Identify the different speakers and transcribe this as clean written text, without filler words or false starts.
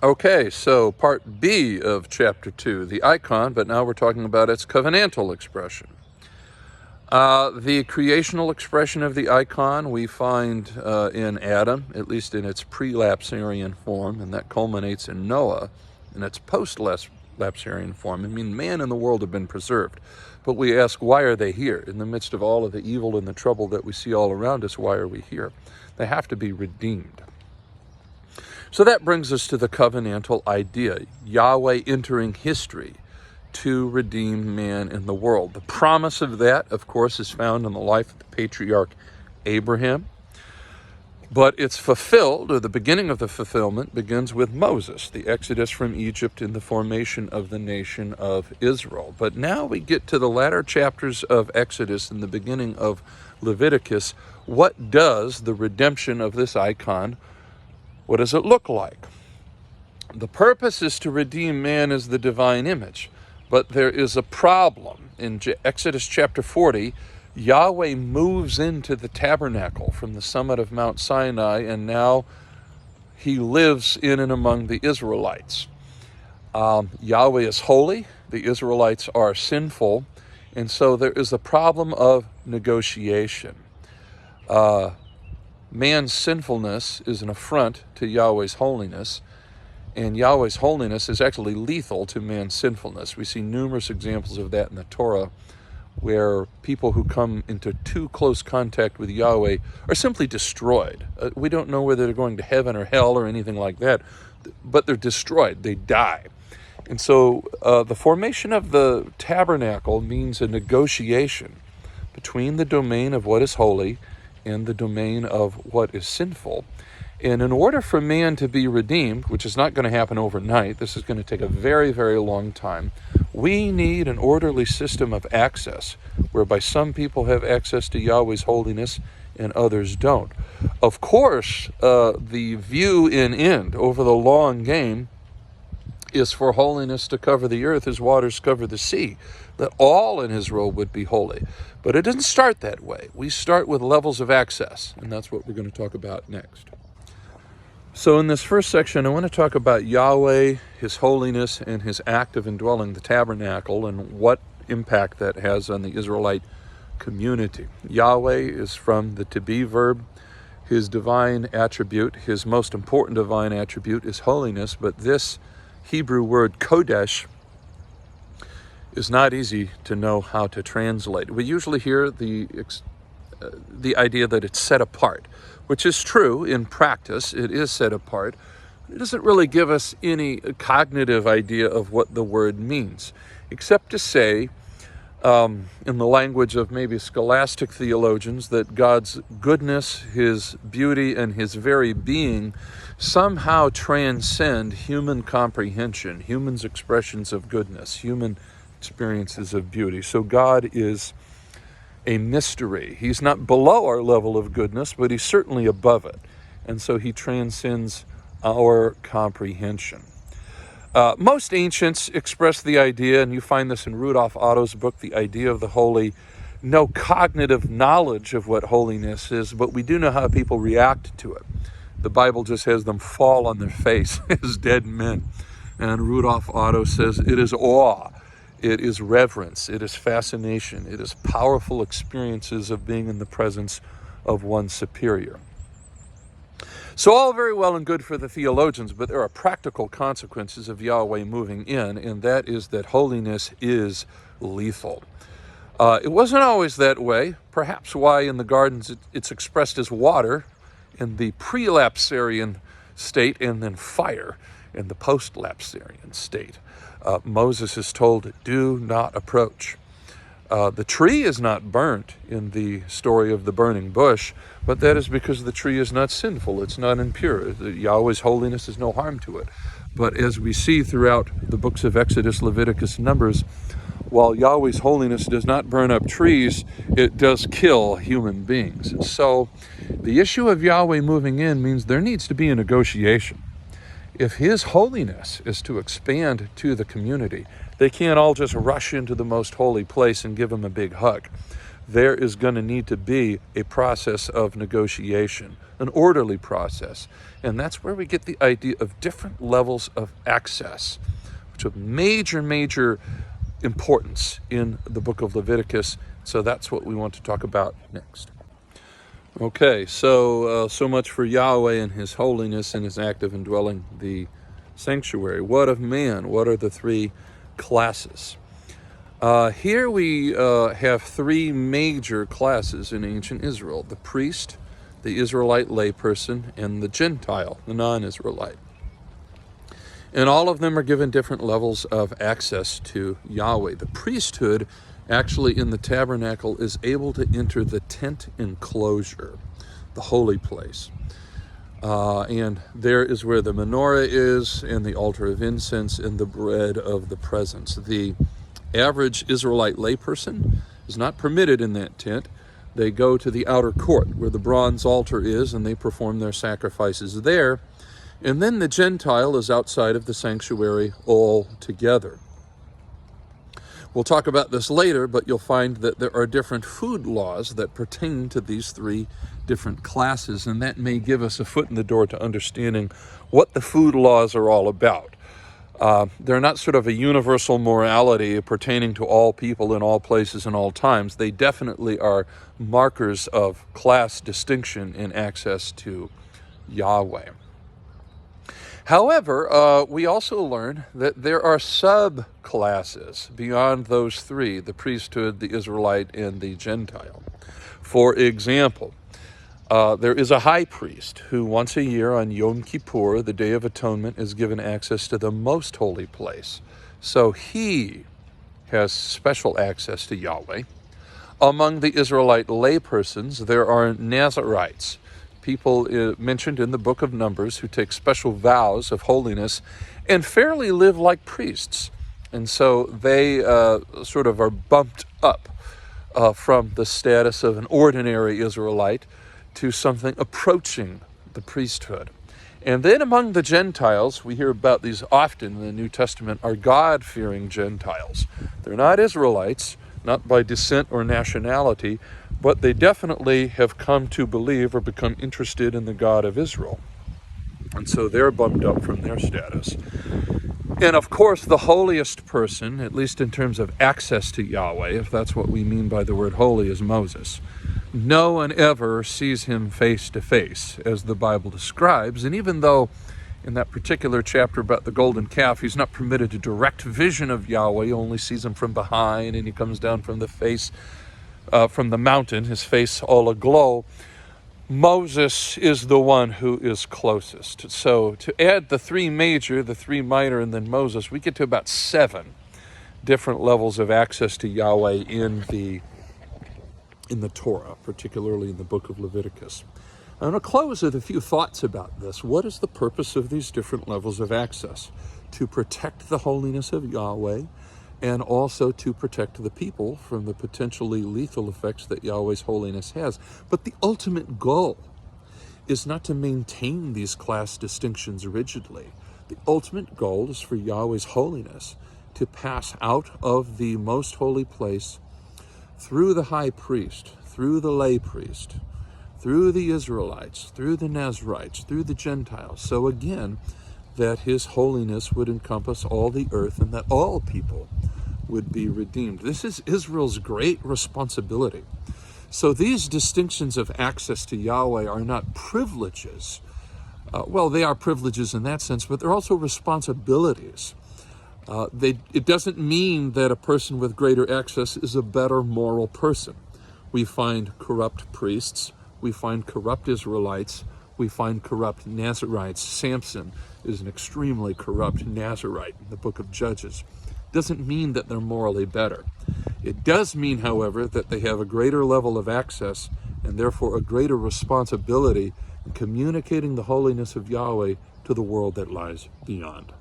Speaker 1: Okay, so part B of chapter 2, the icon, but now we're talking about its covenantal expression. The creational expression of the icon we find in Adam, at least in its pre-lapsarian form, and that culminates in Noah in its post-lapsarian form. I mean, man and the world have been preserved, but we ask, why are they here? In the midst of all of the evil and the trouble that we see all around us, why are we here? They have to be redeemed. So that brings us to the covenantal idea, Yahweh entering history to redeem man and the world. The promise of that, of course, is found in the life of the patriarch Abraham, but it's fulfilled, or the beginning of the fulfillment begins with Moses, the exodus from Egypt and the formation of the nation of Israel. But now we get to the latter chapters of Exodus and the beginning of Leviticus. What does the redemption of this icon, what does it look like? The purpose is to redeem man as the divine image, but there is a problem. In Exodus chapter 40, Yahweh moves into the tabernacle from the summit of Mount Sinai, and now he lives in and among the Israelites. Yahweh is holy, the Israelites are sinful, and so there is a problem of negotiation. Man's sinfulness is an affront to Yahweh's holiness, and Yahweh's holiness is actually lethal to man's sinfulness. We see numerous examples of that in the Torah, where people who come into too close contact with Yahweh are simply destroyed. We don't know whether they're going to heaven or hell or anything like that, but they're destroyed. They die. And so the formation of the tabernacle means a negotiation between the domain of what is holy and the domain of what is sinful. And in order for man to be redeemed, which is not going to happen overnight, this is going to take a very, very long time, we need an orderly system of access, whereby some people have access to Yahweh's holiness and others don't. Of course, the view in end over the long game is for holiness to cover the earth as waters cover the sea, that all in Israel would be holy. But it doesn't start that way. We start with levels of access, and that's what we're going to talk about next. So in this first section, I want to talk about Yahweh, his holiness, and his act of indwelling the tabernacle, and what impact that has on the Israelite community. Yahweh is from the to be verb. His divine attribute, his most important divine attribute, is holiness, but this Hebrew word kodesh is not easy to know how to translate. We usually hear the idea that it's set apart, which is true in practice. It is set apart. It doesn't really give us any cognitive idea of what the word means, except to say, in the language of maybe scholastic theologians, that God's goodness, his beauty, and his very being somehow transcend human comprehension, humans' expressions of goodness, human experiences of beauty. So God is a mystery. He's not below our level of goodness, but he's certainly above it. And so he transcends our comprehension. Most ancients express the idea, and you find this in Rudolf Otto's book, The Idea of the Holy, no cognitive knowledge of what holiness is, but we do know how people react to it. The Bible just has them fall on their face as dead men. And Rudolf Otto says it is awe, it is reverence, it is fascination, it is powerful experiences of being in the presence of one superior. So all very well and good for the theologians, but there are practical consequences of Yahweh moving in, and that is that holiness is lethal. It wasn't always that way, perhaps why in the gardens it's expressed as water in the pre-lapsarian state, and then fire in the post-lapsarian state. Moses is told, do not approach. The tree is not burnt in the story of the burning bush, but that is because the tree is not sinful, it's not impure. Yahweh's holiness is no harm to it. But as we see throughout the books of Exodus, Leviticus, Numbers, while Yahweh's holiness does not burn up trees, it does kill human beings. So the issue of Yahweh moving in means there needs to be a negotiation. If his holiness is to expand to the community, they can't all just rush into the most holy place and give him a big hug. there is going to need to be a process of negotiation, an orderly process. And that's where we get the idea of different levels of access, which have major importance in the book of Leviticus. So that's what we want to talk about next. Okay, so much for Yahweh and his holiness and his act of indwelling the sanctuary. What of man? What are the three classes? Here we have three major classes in ancient Israel: the priest, the Israelite layperson, and the Gentile, the non-Israelite. And all of them are given different levels of access to Yahweh. The priesthood, actually in the tabernacle, is able to enter the tent enclosure, the holy place. And there is where the menorah is, and the altar of incense, and the bread of the presence. The average Israelite layperson is not permitted in that tent. They go to the outer court where the bronze altar is, and they perform their sacrifices there. And then the Gentile is outside of the sanctuary altogether. We'll talk about this later, but you'll find that there are different food laws that pertain to these three different classes, and that may give us a foot in the door to understanding what the food laws are all about. They're not sort of a universal morality pertaining to all people in all places and all times. They definitely are markers of class distinction in access to Yahweh. However, we also learn that there are subclasses beyond those three: the priesthood, the Israelite, and the Gentile. For example, there is a high priest who once a year on Yom Kippur, the Day of Atonement, is given access to the most holy place. So he has special access to Yahweh. Among the Israelite laypersons, there are Nazarites, people mentioned in the book of Numbers who take special vows of holiness and fairly live like priests. And so they sort of are bumped up from the status of an ordinary Israelite to something approaching the priesthood. And then among the Gentiles, we hear about these often in the New Testament, are God-fearing Gentiles. They're not Israelites, not by descent or nationality, but they definitely have come to believe or become interested in the God of Israel. And so they're bumped up from their status. And of course, the holiest person, at least in terms of access to Yahweh, if that's what we mean by the word holy, is Moses. No one ever sees him face to face, as the Bible describes. And even though in that particular chapter about the golden calf, he's not permitted a direct vision of Yahweh, he only sees him from behind, and he comes down from the face, from the mountain, his face all aglow. Moses is the one who is closest. So to add the three major, the three minor, and then Moses, we get to about 7 different levels of access to Yahweh in the Torah, particularly in the book of Leviticus. I'm going to close with a few thoughts about this. What is the purpose of these different levels of access? To protect the holiness of Yahweh, and also to protect the people from the potentially lethal effects that Yahweh's holiness has. But the ultimate goal is not to maintain these class distinctions rigidly. The ultimate goal is for Yahweh's holiness to pass out of the most holy place through the high priest, through the lay priest, through the Israelites, through the Nazarites, through the Gentiles. So again, that his holiness would encompass all the earth and that all people would be redeemed. This is Israel's great responsibility. So these distinctions of access to Yahweh are not privileges. Well, they are privileges in that sense, but they're also responsibilities. It doesn't mean that a person with greater access is a better moral person. We find corrupt priests, we find corrupt Israelites, we find corrupt Nazarites. Samson is an extremely corrupt Nazarite in the book of Judges. Doesn't mean that they're morally better. It does mean, however, that they have a greater level of access and therefore a greater responsibility in communicating the holiness of Yahweh to the world that lies beyond.